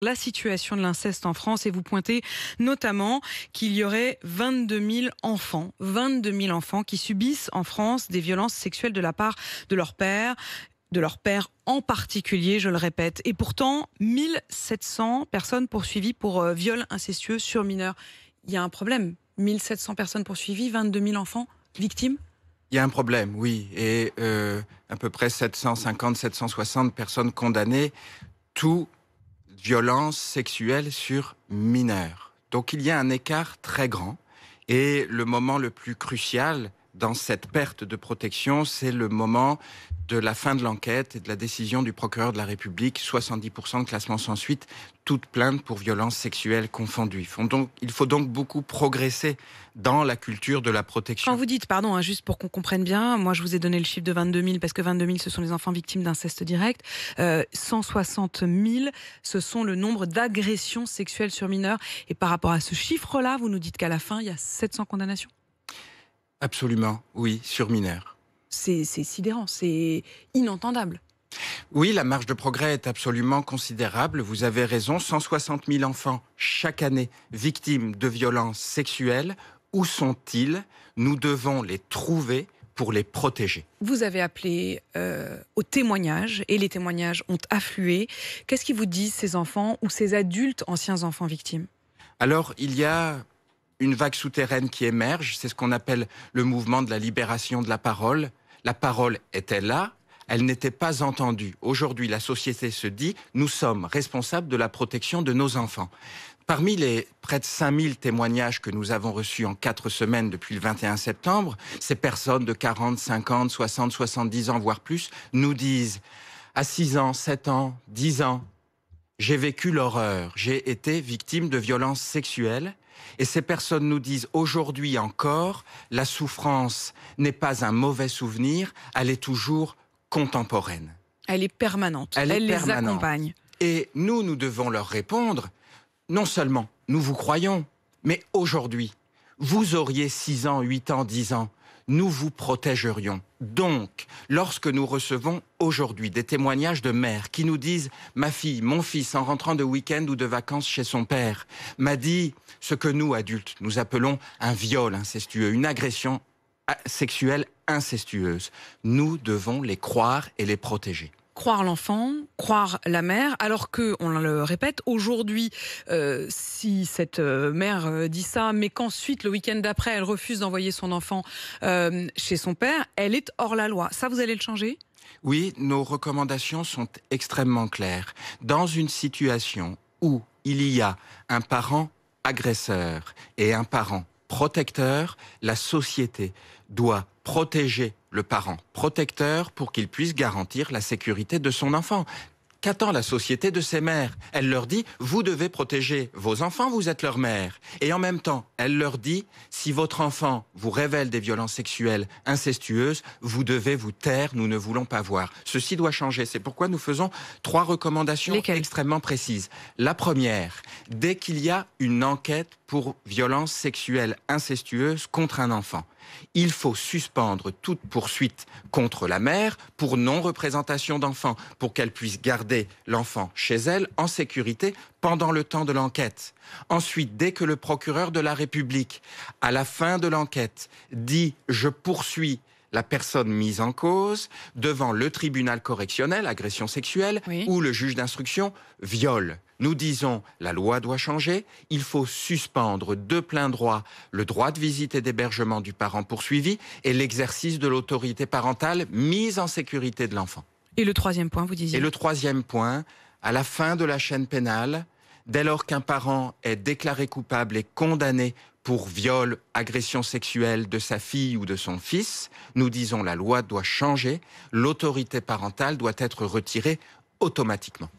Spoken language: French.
La situation de l'inceste en France et vous pointez notamment qu'il y aurait 22 000 enfants qui subissent en France des violences sexuelles de la part de leur père en particulier, je le répète. Et pourtant, 1700 personnes poursuivies pour viol incestueux sur mineurs. Il y a un problème. 1700 personnes poursuivies, 22 000 enfants victimes. Il y a un problème, oui. Et à peu près 750, 760 personnes condamnées, tout violence sexuelle sur mineurs. Donc il y a un écart très grand. Et le moment le plus crucial dans cette perte de protection, c'est le moment de la fin de l'enquête et de la décision du procureur de la République. 70% de classement sans suite, toute plainte pour violences sexuelles confondues. Il faut donc beaucoup progresser dans la culture de la protection. Quand vous dites, pardon, juste pour qu'on comprenne bien, moi je vous ai donné le chiffre de 22 000 parce que 22 000 ce sont les enfants victimes d'inceste direct. 160 000, ce sont le nombre d'agressions sexuelles sur mineurs. Et par rapport à ce chiffre-là, vous nous dites qu'à la fin, il y a 700 condamnations. Absolument, oui, sur mineurs. C'est sidérant, c'est inentendable. Oui, la marge de progrès est absolument considérable. Vous avez raison, 160 000 enfants chaque année victimes de violences sexuelles. Où sont-ils? Nous devons les trouver pour les protéger. Vous avez appelé aux témoignages et les témoignages ont afflué. Qu'est-ce qu'ils vous disent ces enfants ou ces adultes anciens enfants victimes? Alors, il y a une vague souterraine qui émerge, c'est ce qu'on appelle le mouvement de la libération de la parole. La parole était là, elle n'était pas entendue. Aujourd'hui, la société se dit, nous sommes responsables de la protection de nos enfants. Parmi les près de 5000 témoignages que nous avons reçus en 4 semaines depuis le 21 septembre, ces personnes de 40, 50, 60, 70 ans, voire plus, nous disent à 6 ans, 7 ans, 10 ans, j'ai vécu l'horreur, j'ai été victime de violences sexuelles. Et ces personnes nous disent aujourd'hui encore, la souffrance n'est pas un mauvais souvenir, elle est toujours contemporaine. Elle est permanente, elle les accompagne. Et nous devons leur répondre, non seulement nous vous croyons, mais aujourd'hui, vous auriez 6 ans, 8 ans, 10 ans, nous vous protégerions. Donc, lorsque nous recevons aujourd'hui des témoignages de mères qui nous disent « Ma fille, mon fils, en rentrant de week-end ou de vacances chez son père, m'a dit ce que nous, adultes, nous appelons un viol incestueux, une agression sexuelle incestueuse », nous devons les croire et les protéger. Croire l'enfant, croire la mère, alors que, on le répète, aujourd'hui, si cette mère dit ça, mais qu'ensuite, le week-end d'après, elle refuse d'envoyer son enfant chez son père, elle est hors la loi. Ça, vous allez le changer ? Oui, nos recommandations sont extrêmement claires. Dans une situation où il y a un parent agresseur et un parent protecteur, la société doit protéger le parent protecteur pour qu'il puisse garantir la sécurité de son enfant. Qu'attend la société de ces mères? Elle leur dit, vous devez protéger vos enfants, vous êtes leur mère. Et en même temps, elle leur dit, si votre enfant vous révèle des violences sexuelles incestueuses, vous devez vous taire, nous ne voulons pas voir. Ceci doit changer. C'est pourquoi nous faisons 3 recommandations extrêmement précises. La première, dès qu'il y a une enquête pour violences sexuelles incestueuses contre un enfant, il faut suspendre toute poursuite contre la mère pour non-représentation d'enfant, pour qu'elle puisse garder l'enfant chez elle en sécurité pendant le temps de l'enquête. Ensuite, dès que le procureur de la République, à la fin de l'enquête, dit « je poursuis » la personne mise en cause devant le tribunal correctionnel, agression sexuelle, oui, ou le juge d'instruction, viol. Nous disons, la loi doit changer, il faut suspendre de plein droit le droit de visite et d'hébergement du parent poursuivi et l'exercice de l'autorité parentale mise en sécurité de l'enfant. Et le 3e point, vous disiez? Et le 3e point, à la fin de la chaîne pénale, dès lors qu'un parent est déclaré coupable et condamné pour viol, agression sexuelle de sa fille ou de son fils, nous disons la loi doit changer, l'autorité parentale doit être retirée automatiquement.